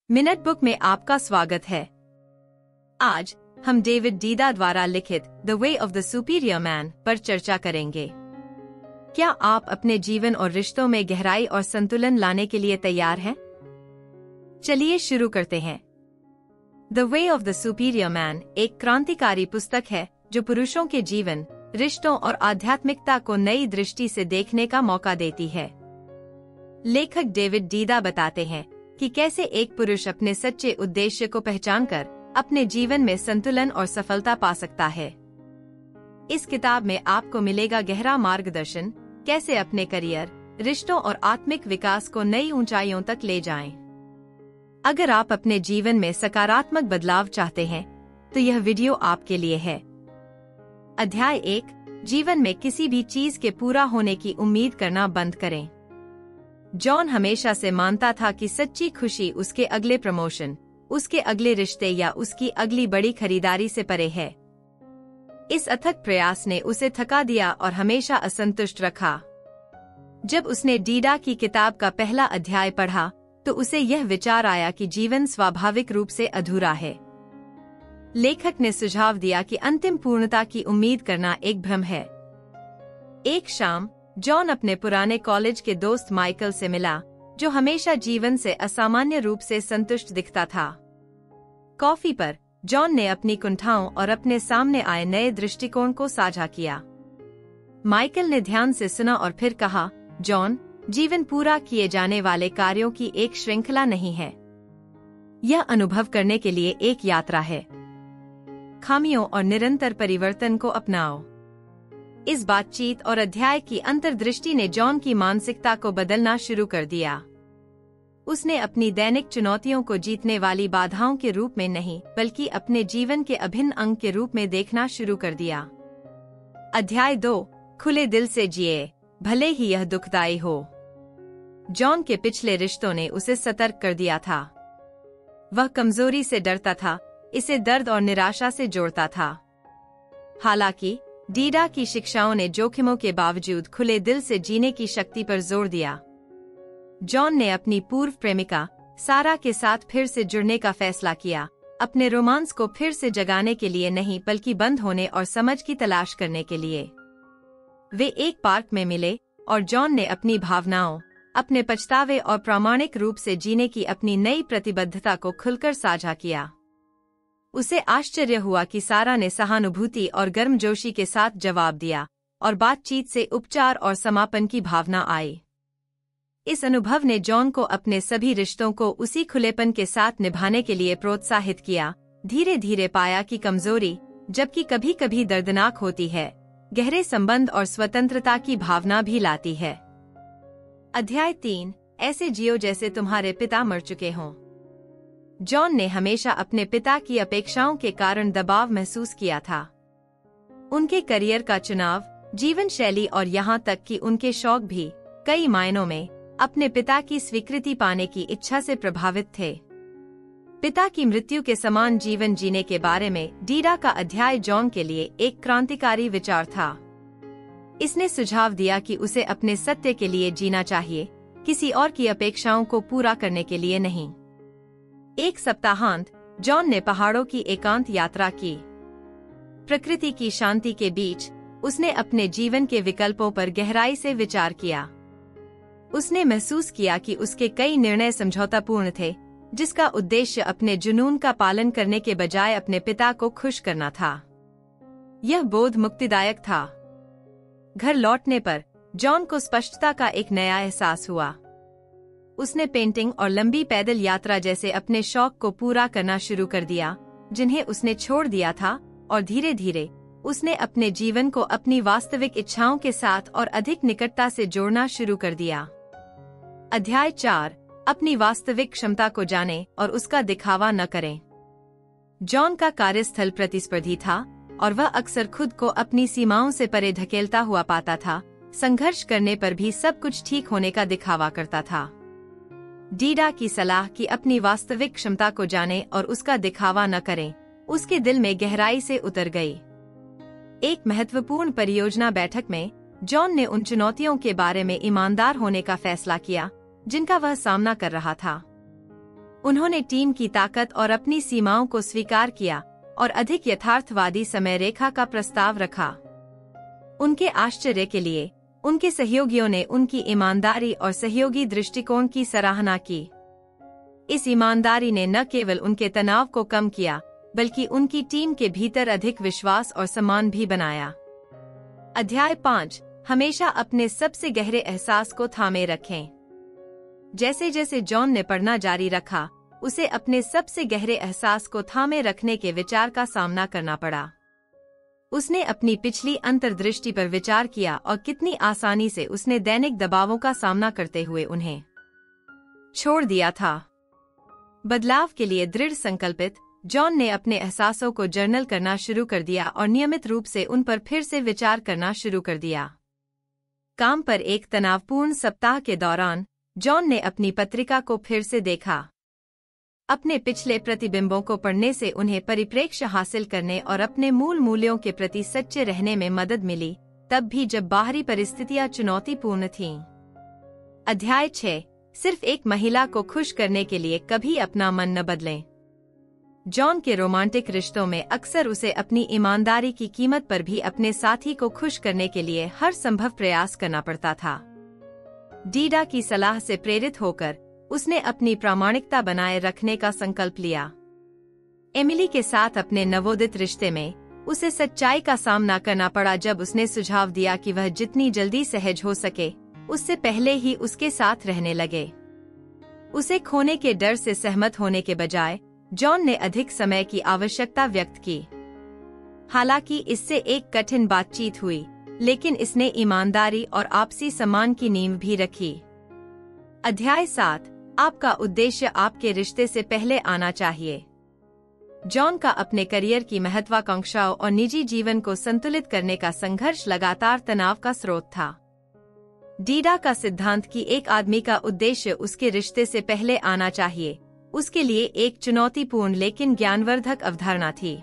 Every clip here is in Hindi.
मिनट बुक में आपका स्वागत है। आज हम डेविड डीडा द्वारा लिखित the way of the superior man पर चर्चा करेंगे। क्या आप अपने जीवन और रिश्तों में गहराई और संतुलन लाने के लिए तैयार हैं? चलिए शुरू करते हैं। The way of the superior man एक क्रांतिकारी पुस्तक है जो पुरुषों के जीवन, रिश्तों और आध्यात्मिकता को नई दृष्टि से देखने का मौका देती है। लेखक डेविड डीडा बताते हैं कि कैसे एक पुरुष अपने सच्चे उद्देश्य को पहचानकर अपने जीवन में संतुलन और सफलता पा सकता है। इस किताब में आपको मिलेगा गहरा मार्गदर्शन, कैसे अपने करियर, रिश्तों और आत्मिक विकास को नई ऊंचाइयों तक ले जाएं। अगर आप अपने जीवन में सकारात्मक बदलाव चाहते हैं, तो यह वीडियो आपके लिए है। अध्याय 1, जीवन में किसी भी चीज के पूरा होने की उम्मीद करना बंद करें। जॉन हमेशा से मानता था कि सच्ची खुशी उसके अगले प्रमोशन, उसके अगले रिश्ते या उसकी अगली बड़ी खरीदारी से परे है। इस अथक प्रयास ने उसे थका दिया और हमेशा असंतुष्ट रखा। जब उसने डीडा की किताब का पहला अध्याय पढ़ा, तो उसे यह विचार आया कि जीवन स्वाभाविक रूप से अधूरा है। लेखक ने सुझाव दिया कि अंतिम पूर्णता की उम्मीद करना एक भ्रम है। एक शाम जॉन अपने पुराने कॉलेज के दोस्त माइकल से मिला, जो हमेशा जीवन से असामान्य रूप से संतुष्ट दिखता था। कॉफी पर जॉन ने अपनी कुंठाओं और अपने सामने आए नए दृष्टिकोण को साझा किया। माइकल ने ध्यान से सुना और फिर कहा, जॉन, जीवन पूरा किए जाने वाले कार्यों की एक श्रृंखला नहीं है। यह अनुभव करने के लिए एक यात्रा है। खामियों और निरंतर परिवर्तन को अपनाओ। इस बातचीत और अध्याय की अंतर्दृष्टि ने जॉन की मानसिकता को बदलना शुरू कर दिया। उसने अपनी दैनिक चुनौतियों को जीतने वाली बाधाओं के रूप में नहीं, बल्कि अपने जीवन के अभिन्न अंग के रूप में देखना शुरू कर दिया। अध्याय 2, खुले दिल से जिए, भले ही यह दुखदायी हो। जॉन के पिछले रिश्तों ने उसे सतर्क कर दिया था। वह कमजोरी से डरता था, इसे दर्द और निराशा से जोड़ता था। हालांकि डीडा की शिक्षाओं ने जोखिमों के बावजूद खुले दिल से जीने की शक्ति पर जोर दिया। जॉन ने अपनी पूर्व प्रेमिका सारा के साथ फिर से जुड़ने का फैसला किया, अपने रोमांस को फिर से जगाने के लिए नहीं, बल्कि बंद होने और समझ की तलाश करने के लिए। वे एक पार्क में मिले और जॉन ने अपनी भावनाओं, अपने पछतावे और प्रामाणिक रूप से जीने की अपनी नई प्रतिबद्धता को खुलकर साझा किया। उसे आश्चर्य हुआ कि सारा ने सहानुभूति और गर्मजोशी के साथ जवाब दिया और बातचीत से उपचार और समापन की भावना आई। इस अनुभव ने जॉन को अपने सभी रिश्तों को उसी खुलेपन के साथ निभाने के लिए प्रोत्साहित किया। धीरे धीरे पाया कि कमजोरी, जबकि कभी कभी दर्दनाक होती है, गहरे संबंध और स्वतंत्रता की भावना भी लाती है। अध्याय 3, ऐसे जियो जैसे तुम्हारे पिता मर चुके हों। जॉन ने हमेशा अपने पिता की अपेक्षाओं के कारण दबाव महसूस किया था। उनके करियर का चुनाव, जीवन शैली और यहाँ तक कि उनके शौक भी कई मायनों में अपने पिता की स्वीकृति पाने की इच्छा से प्रभावित थे। पिता की मृत्यु के समान जीवन जीने के बारे में डीडा का अध्याय जॉन के लिए एक क्रांतिकारी विचार था। इसने सुझाव दिया कि उसे अपने सत्य के लिए जीना चाहिए, किसी और की अपेक्षाओं को पूरा करने के लिए नहीं। एक सप्ताहांत जॉन ने पहाड़ों की एकांत यात्रा की। प्रकृति की शांति के बीच उसने अपने जीवन के विकल्पों पर गहराई से विचार किया। उसने महसूस किया कि उसके कई निर्णय समझौतापूर्ण थे, जिसका उद्देश्य अपने जुनून का पालन करने के बजाय अपने पिता को खुश करना था। यह बोध मुक्तिदायक था। घर लौटने पर जॉन को स्पष्टता का एक नया एहसास हुआ। उसने पेंटिंग और लंबी पैदल यात्रा जैसे अपने शौक को पूरा करना शुरू कर दिया, जिन्हें उसने छोड़ दिया था, और धीरे धीरे उसने अपने जीवन को अपनी वास्तविक इच्छाओं के साथ और अधिक निकटता से जोड़ना शुरू कर दिया। अध्याय 4, अपनी वास्तविक क्षमता को जानें और उसका दिखावा न करें। जॉन का कार्यस्थल प्रतिस्पर्धी था और वह अक्सर खुद को अपनी सीमाओं से परे धकेलता हुआ पाता था। संघर्ष करने पर भी सब कुछ ठीक होने का दिखावा करता था। डीडा की सलाह कि अपनी वास्तविक क्षमता को जानें और उसका दिखावा न करें, उसके दिल में गहराई से उतर गई। एक महत्वपूर्ण परियोजना बैठक में जॉन ने उन चुनौतियों के बारे में ईमानदार होने का फैसला किया, जिनका वह सामना कर रहा था। उन्होंने टीम की ताकत और अपनी सीमाओं को स्वीकार किया और अधिक यथार्थवादी समय रेखा का प्रस्ताव रखा। उनके आश्चर्य के लिए उनके सहयोगियों ने उनकी ईमानदारी और सहयोगी दृष्टिकोण की सराहना की। इस ईमानदारी ने न केवल उनके तनाव को कम किया, बल्कि उनकी टीम के भीतर अधिक विश्वास और सम्मान भी बनाया। अध्याय 5, हमेशा अपने सबसे गहरे एहसास को थामे रखें। जैसे जैसे जॉन ने पढ़ना जारी रखा, उसे अपने सबसे गहरे एहसास को थामे रखने के विचार का सामना करना पड़ा। उसने अपनी पिछली अंतर्दृष्टि पर विचार किया और कितनी आसानी से उसने दैनिक दबावों का सामना करते हुए उन्हें छोड़ दिया था। बदलाव के लिए दृढ़ संकल्पित जॉन ने अपने एहसासों को जर्नल करना शुरू कर दिया और नियमित रूप से उन पर फिर से विचार करना शुरू कर दिया। काम पर एक तनावपूर्ण सप्ताह के दौरान जॉन ने अपनी पत्रिका को फिर से देखा। अपने पिछले प्रतिबिंबों को पढ़ने से उन्हें परिप्रेक्ष्य हासिल करने और अपने मूल मूल्यों के प्रति सच्चे रहने में मदद मिली, तब भी जब बाहरी परिस्थितियां चुनौतीपूर्ण थीं। अध्याय 6, सिर्फ एक महिला को खुश करने के लिए कभी अपना मन न बदलें। जॉन के रोमांटिक रिश्तों में अक्सर उसे अपनी ईमानदारी की कीमत पर भी अपने साथी को खुश करने के लिए हर संभव प्रयास करना पड़ता था। डीडा की सलाह से प्रेरित होकर उसने अपनी प्रामाणिकता बनाए रखने का संकल्प लिया। एमिली के साथ अपने नवोदित रिश्ते में उसे सच्चाई का सामना करना पड़ा जब उसने सुझाव दिया कि वह जितनी जल्दी सहज हो सके उससे पहले ही उसके साथ रहने लगे। उसे खोने के डर से सहमत होने के बजाय जॉन ने अधिक समय की आवश्यकता व्यक्त की। हालांकि इससे एक कठिन बातचीत हुई, लेकिन इसने ईमानदारी और आपसी सम्मान की नींव भी रखी। अध्याय 7, आपका उद्देश्य आपके रिश्ते से पहले आना चाहिए। जॉन का अपने करियर की महत्वाकांक्षाओं और निजी जीवन को संतुलित करने का संघर्ष लगातार तनाव का स्रोत था। डीडा का सिद्धांत कि एक आदमी का उद्देश्य उसके रिश्ते से पहले आना चाहिए, उसके लिए एक चुनौतीपूर्ण लेकिन ज्ञानवर्धक अवधारणा थी।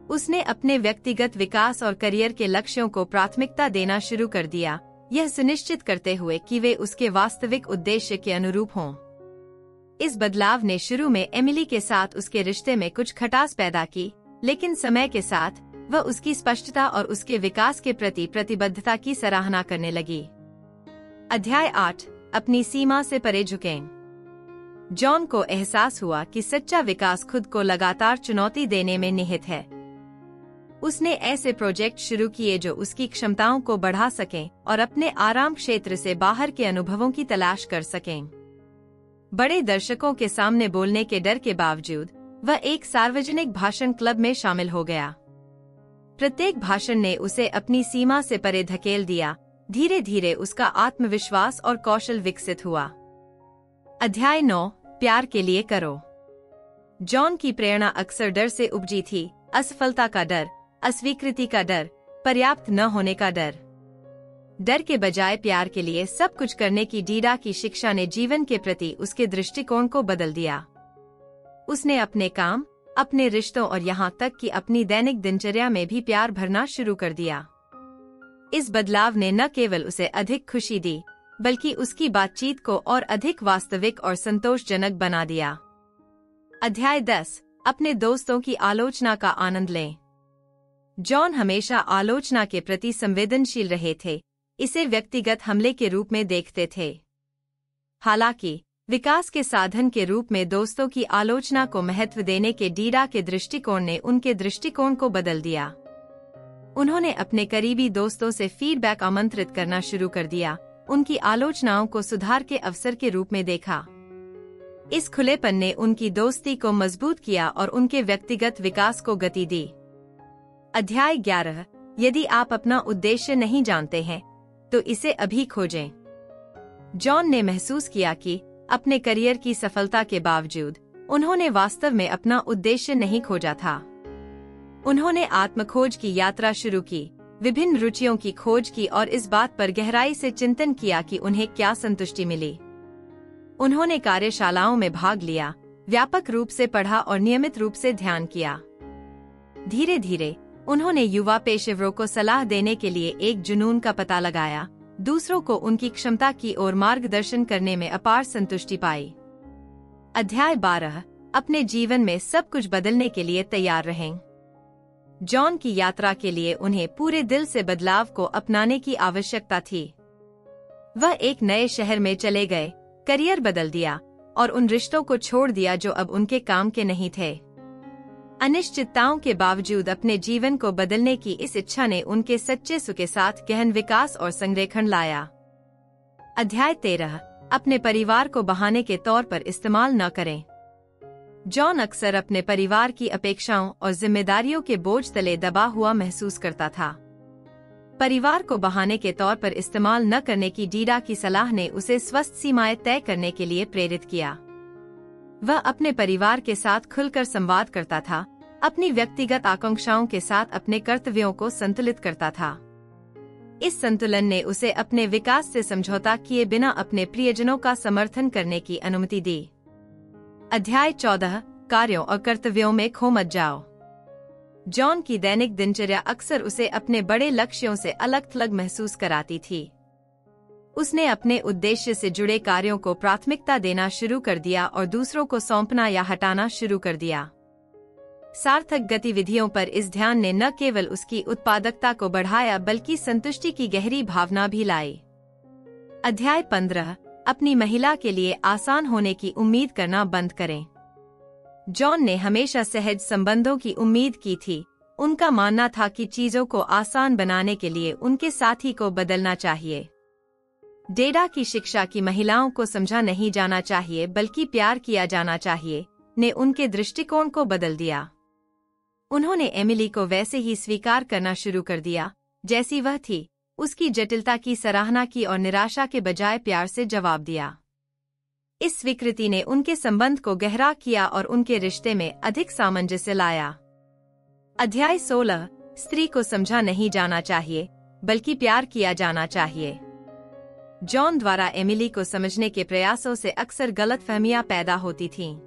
उसने अपने व्यक्तिगत विकास और करियर के लक्ष्यों को प्राथमिकता देना शुरू कर दिया, यह सुनिश्चित करते हुए कि वे उसके वास्तविक उद्देश्य के अनुरूप हों। इस बदलाव ने शुरू में एमिली के साथ उसके रिश्ते में कुछ खटास पैदा की, लेकिन समय के साथ वह उसकी स्पष्टता और उसके विकास के प्रति प्रतिबद्धता की सराहना करने लगी। अध्याय 8, अपनी सीमा से परे झुकें। जॉन को एहसास हुआ कि सच्चा विकास खुद को लगातार चुनौती देने में निहित है। उसने ऐसे प्रोजेक्ट शुरू किए जो उसकी क्षमताओं को बढ़ा सकें और अपने आराम क्षेत्र से बाहर के अनुभवों की तलाश कर सकें। बड़े दर्शकों के सामने बोलने के डर के बावजूद वह एक सार्वजनिक भाषण क्लब में शामिल हो गया। प्रत्येक भाषण ने उसे अपनी सीमा से परे धकेल दिया। धीरे धीरे उसका आत्मविश्वास और कौशल विकसित हुआ। अध्याय 9, प्यार के लिए करो। जॉन की प्रेरणा अक्सर डर से उपजी थी, असफलता का डर, अस्वीकृति का डर, पर्याप्त न होने का डर। डर के बजाय प्यार के लिए सब कुछ करने की डीडा की शिक्षा ने जीवन के प्रति उसके दृष्टिकोण को बदल दिया। उसने अपने काम, अपने रिश्तों और यहाँ तक कि अपनी दैनिक दिनचर्या में भी प्यार भरना शुरू कर दिया। इस बदलाव ने न केवल उसे अधिक खुशी दी, बल्कि उसकी बातचीत को और अधिक वास्तविक और संतोषजनक बना दिया। अध्याय 10, अपने दोस्तों की आलोचना का आनंद लें। जॉन हमेशा आलोचना के प्रति संवेदनशील रहे थे, इसे व्यक्तिगत हमले के रूप में देखते थे। हालांकि विकास के साधन के रूप में दोस्तों की आलोचना को महत्व देने के डीडा के दृष्टिकोण ने उनके दृष्टिकोण को बदल दिया। उन्होंने अपने करीबी दोस्तों से फीडबैक आमंत्रित करना शुरू कर दिया, उनकी आलोचनाओं को सुधार के अवसर के रूप में देखा। इस खुलेपन ने उनकी दोस्ती को मजबूत किया और उनके व्यक्तिगत विकास को गति दी। अध्याय 11, यदि आप अपना उद्देश्य नहीं जानते हैं तो इसे अभी खोजें। जॉन ने महसूस किया कि अपने करियर की सफलता के बावजूद उन्होंने वास्तव में अपना उद्देश्य नहीं खोजा था। उन्होंने आत्मखोज की यात्रा शुरू की, विभिन्न रुचियों की खोज की और इस बात पर गहराई से चिंतन किया कि उन्हें क्या संतुष्टि मिली। उन्होंने कार्यशालाओं में भाग लिया, व्यापक रूप से पढ़ा और नियमित रूप से ध्यान किया। धीरे धीरे उन्होंने युवा पेशेवरों को सलाह देने के लिए एक जुनून का पता लगाया, दूसरों को उनकी क्षमता की ओर मार्गदर्शन करने में अपार संतुष्टि पाई। अध्याय 12। अपने जीवन में सब कुछ बदलने के लिए तैयार रहें। जॉन की यात्रा के लिए उन्हें पूरे दिल से बदलाव को अपनाने की आवश्यकता थी। वह एक नए शहर में चले गए, करियर बदल दिया और उन रिश्तों को छोड़ दिया जो अब उनके काम के नहीं थे। अनिश्चितताओं के बावजूद अपने जीवन को बदलने की इस इच्छा ने उनके सच्चे सुख के साथ गहन विकास और संरेखण लाया। अध्याय 13। अपने परिवार को बहाने के तौर पर इस्तेमाल न करें। जॉन अक्सर अपने परिवार की अपेक्षाओं और जिम्मेदारियों के बोझ तले दबा हुआ महसूस करता था। परिवार को बहाने के तौर पर इस्तेमाल न करने की डीडा की सलाह ने उसे स्वस्थ सीमाएं तय करने के लिए प्रेरित किया। वह अपने परिवार के साथ खुलकर संवाद करता था, अपनी व्यक्तिगत आकांक्षाओं के साथ अपने कर्तव्यों को संतुलित करता था। इस संतुलन ने उसे अपने विकास से समझौता किए बिना अपने प्रियजनों का समर्थन करने की अनुमति दी। अध्याय 14। कार्यों और कर्तव्यों में खो मत जाओ। जॉन की दैनिक दिनचर्या अक्सर उसे अपने बड़े लक्ष्यों से अलग-थलग महसूस कराती थी। उसने अपने उद्देश्य से जुड़े कार्यों को प्राथमिकता देना शुरू कर दिया और दूसरों को सौंपना या हटाना शुरू कर दिया। सार्थक गतिविधियों पर इस ध्यान ने न केवल उसकी उत्पादकता को बढ़ाया बल्कि संतुष्टि की गहरी भावना भी लाई। अध्याय 15। अपनी महिला के लिए आसान होने की उम्मीद करना बंद करें। जॉन ने हमेशा सहज संबंधों की उम्मीद की थी। उनका मानना था कि चीजों को आसान बनाने के लिए उनके साथी को बदलना चाहिए। डेडा की शिक्षा की महिलाओं को समझा नहीं जाना चाहिए बल्कि प्यार किया जाना चाहिए ने उनके दृष्टिकोण को बदल दिया। उन्होंने एमिली को वैसे ही स्वीकार करना शुरू कर दिया जैसी वह थी, उसकी जटिलता की सराहना की और निराशा के बजाय प्यार से जवाब दिया। इस स्वीकृति ने उनके संबंध को गहरा किया और उनके रिश्ते में अधिक सामंजस्य लाया। अध्याय 16। स्त्री को समझा नहीं जाना चाहिए बल्कि प्यार किया जाना चाहिए। जॉन द्वारा एमिली को समझने के प्रयासों से अक्सर गलतफहमियां पैदा होती थीं।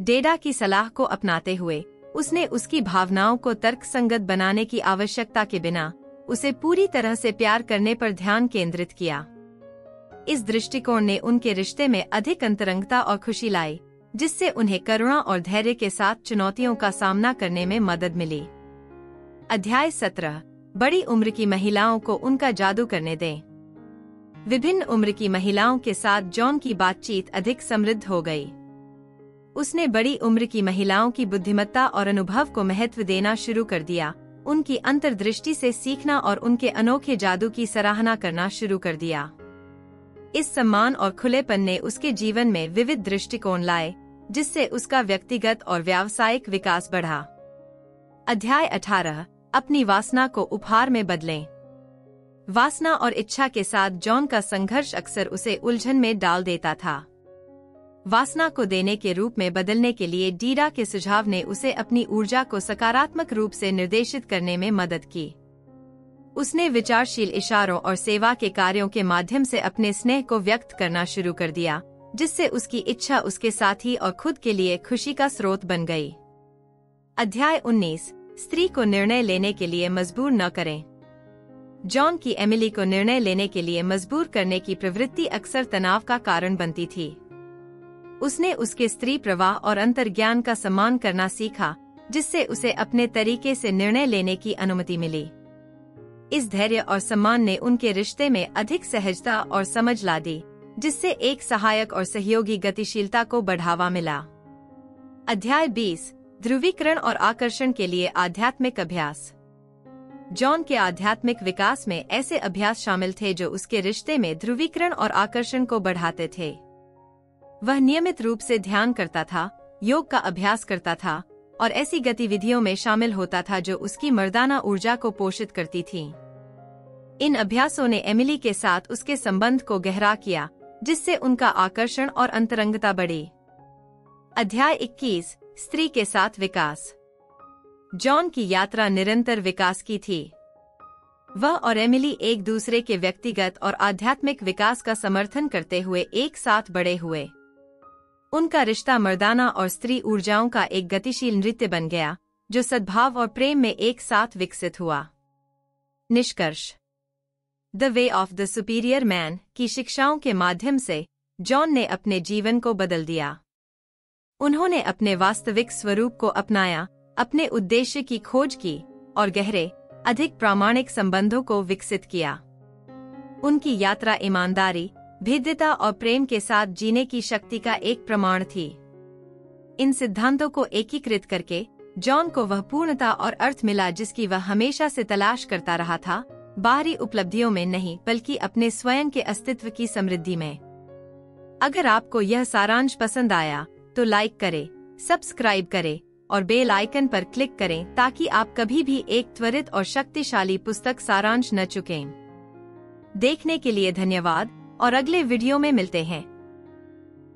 डेडा की सलाह को अपनाते हुए उसने उसकी भावनाओं को तर्कसंगत बनाने की आवश्यकता के बिना उसे पूरी तरह से प्यार करने पर ध्यान केंद्रित किया। इस दृष्टिकोण ने उनके रिश्ते में अधिक अंतरंगता और खुशी लाई, जिससे उन्हें करुणा और धैर्य के साथ चुनौतियों का सामना करने में मदद मिली। अध्याय 17। बड़ी उम्र की महिलाओं को उनका जादू करने दें। विभिन्न उम्र की महिलाओं के साथ जॉन की बातचीत अधिक समृद्ध हो गई। उसने बड़ी उम्र की महिलाओं की बुद्धिमत्ता और अनुभव को महत्व देना शुरू कर दिया, उनकी अंतर्दृष्टि से सीखना और उनके अनोखे जादू की सराहना करना शुरू कर दिया। इस सम्मान और खुलेपन ने उसके जीवन में विविध दृष्टिकोण लाए, जिससे उसका व्यक्तिगत और व्यावसायिक विकास बढ़ा। अध्याय 18। अपनी वासना को उपहार में बदलें। वासना और इच्छा के साथ जॉन का संघर्ष अक्सर उसे उलझन में डाल देता था। वासना को देने के रूप में बदलने के लिए डीडा के सुझाव ने उसे अपनी ऊर्जा को सकारात्मक रूप से निर्देशित करने में मदद की। उसने विचारशील इशारों और सेवा के कार्यों के माध्यम से अपने स्नेह को व्यक्त करना शुरू कर दिया, जिससे उसकी इच्छा उसके साथी और खुद के लिए खुशी का स्रोत बन गई। अध्याय 19। स्त्री को निर्णय लेने के लिए मजबूर न करें। जॉन की एमिली को निर्णय लेने के लिए मजबूर करने की प्रवृत्ति अक्सर तनाव का कारण बनती थी। उसने उसके स्त्री प्रवाह और अंतर्ज्ञान का सम्मान करना सीखा, जिससे उसे अपने तरीके से निर्णय लेने की अनुमति मिली। इस धैर्य और सम्मान ने उनके रिश्ते में अधिक सहजता और समझ ला दी, जिससे एक सहायक और सहयोगी गतिशीलता को बढ़ावा मिला। अध्याय 20। ध्रुवीकरण और आकर्षण के लिए आध्यात्मिक अभ्यास। जॉन के आध्यात्मिक विकास में ऐसे अभ्यास शामिल थे जो उसके रिश्ते में ध्रुवीकरण और आकर्षण को बढ़ाते थे। वह नियमित रूप से ध्यान करता था, योग का अभ्यास करता था और ऐसी गतिविधियों में शामिल होता था जो उसकी मर्दाना ऊर्जा को पोषित करती थीं। इन अभ्यासों ने एमिली के साथ उसके संबंध को गहरा किया, जिससे उनका आकर्षण और अंतरंगता बढ़ी। अध्याय 21। स्त्री के साथ विकास। जॉन की यात्रा निरंतर विकास की थी। वह और एमिली एक दूसरे के व्यक्तिगत और आध्यात्मिक विकास का समर्थन करते हुए एक साथ बड़े हुए। उनका रिश्ता मर्दाना और स्त्री ऊर्जाओं का एक गतिशील नृत्य बन गया, जो सद्भाव और प्रेम में एक साथ विकसित हुआ। निष्कर्ष। The way of the superior man की शिक्षाओं के माध्यम से जॉन ने अपने जीवन को बदल दिया। उन्होंने अपने वास्तविक स्वरूप को अपनाया, अपने उद्देश्य की खोज की और गहरे, अधिक प्रामाणिक संबंधों को विकसित किया। उनकी यात्रा ईमानदारी, भेद्यता और प्रेम के साथ जीने की शक्ति का एक प्रमाण थी। इन सिद्धांतों को एकीकृत करके जॉन को वह पूर्णता और अर्थ मिला जिसकी वह हमेशा से तलाश करता रहा था, बाहरी उपलब्धियों में नहीं बल्कि अपने स्वयं के अस्तित्व की समृद्धि में। अगर आपको यह सारांश पसंद आया तो लाइक करें, सब्सक्राइब करें और बेल आइकन पर क्लिक करें ताकि आप कभी भी एक त्वरित और शक्तिशाली पुस्तक सारांश न चुकें। देखने के लिए धन्यवाद और अगले वीडियो में मिलते हैं।